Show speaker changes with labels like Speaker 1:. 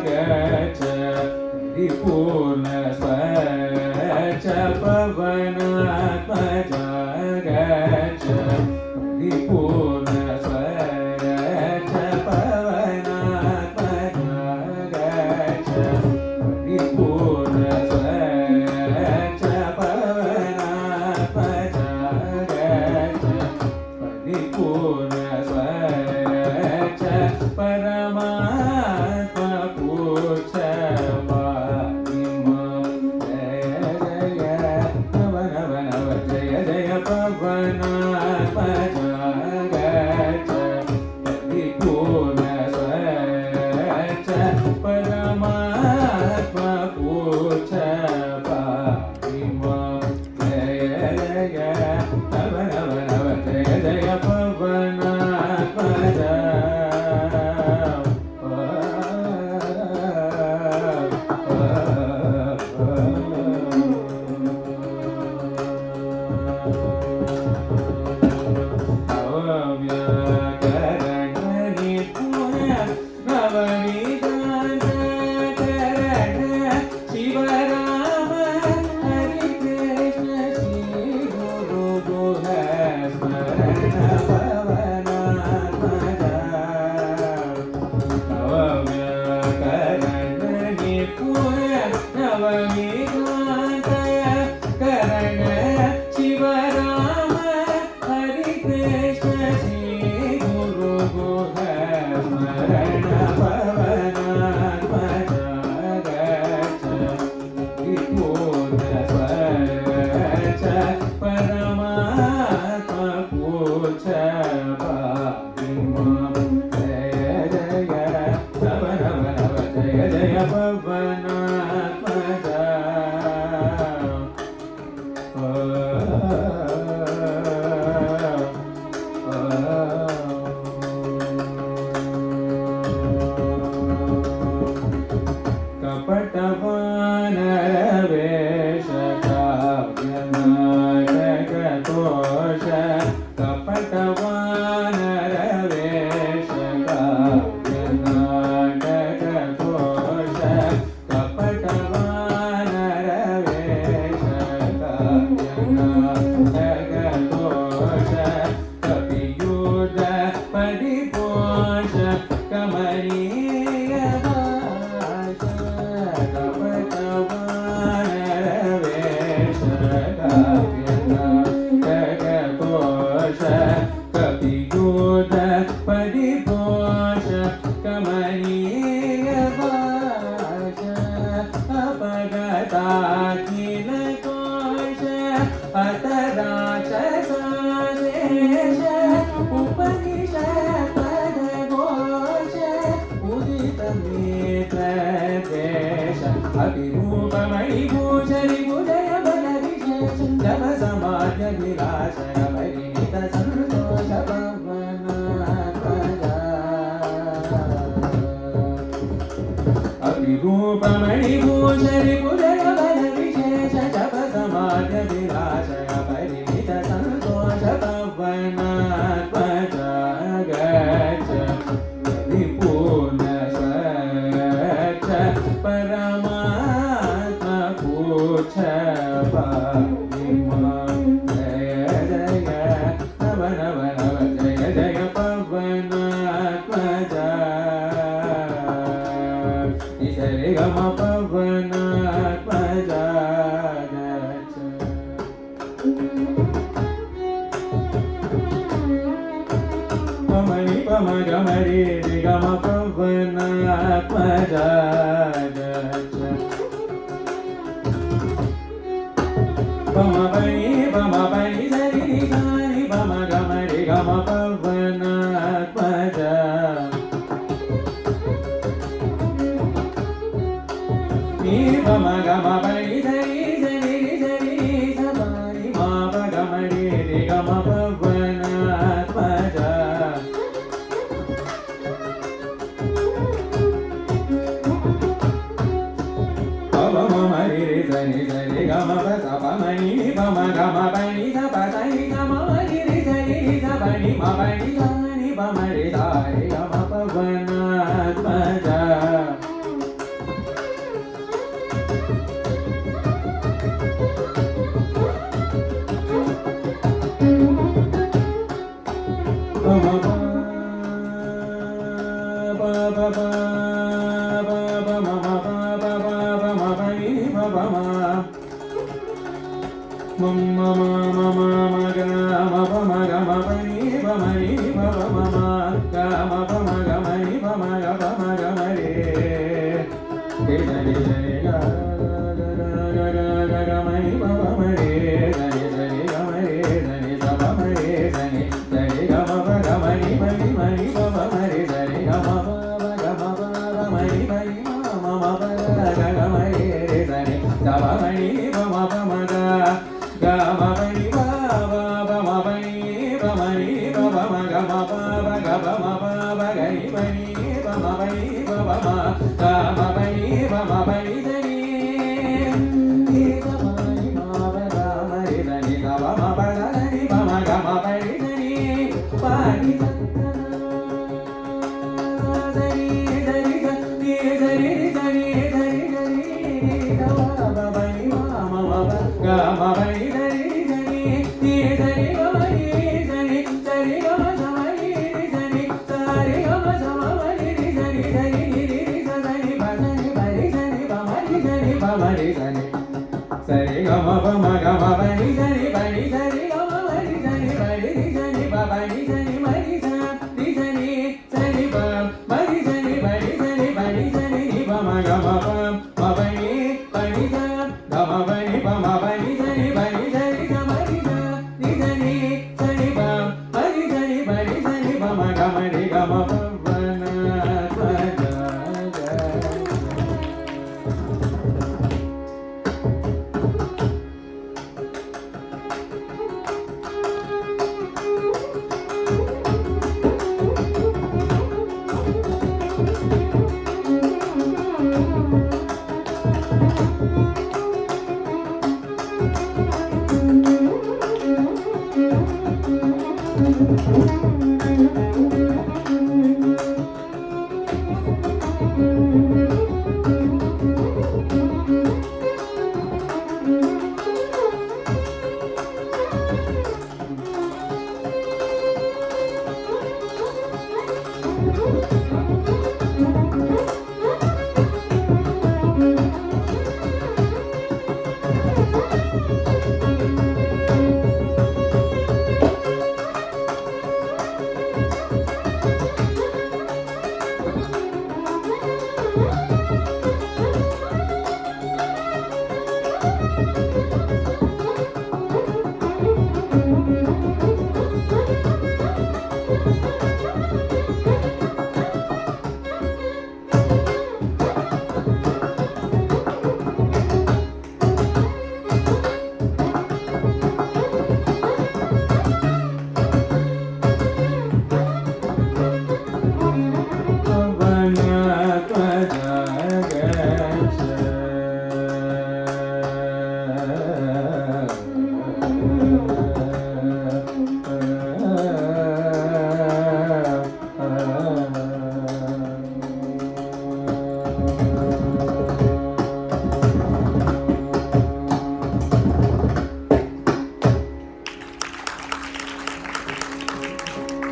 Speaker 1: गच्छ परिपूर्ण स्वच्छ पवनात्मजा गच्छ परिपूर्ण स्वच्छ पवनात्मजा गच्छ परिपूर्ण स्वच्छ पवनात्मजा गच्छ परिपूर्ण स्वच्छ परमात्मा पूज्य रूपमणिभूषरि कुजय बल विशेष जप समाज विलासय परिमित संतोष पवनात्मजा गच्छ परिपूर्ण स्वच्छ परमात्मा पूज्य जय जय नव नव नव जय जय पवनात्मजा रे गम पवनात्मजा गच्छ पमनि पम गम रे गम पवनात्मजा गच्छ पम पनि सरि सानि पम गम रे गम पवनात्मजा गम गम पनि सरि सरि सरि सरि मा प गम रे गम पवनात्मजा पव मम रे सरि सरि गम प स प मनि पम गम पनि स प सरि स म रे सरि स पनि म पनि स नि पम रे सा रे गम पवनात्मजा
Speaker 2: Thank you.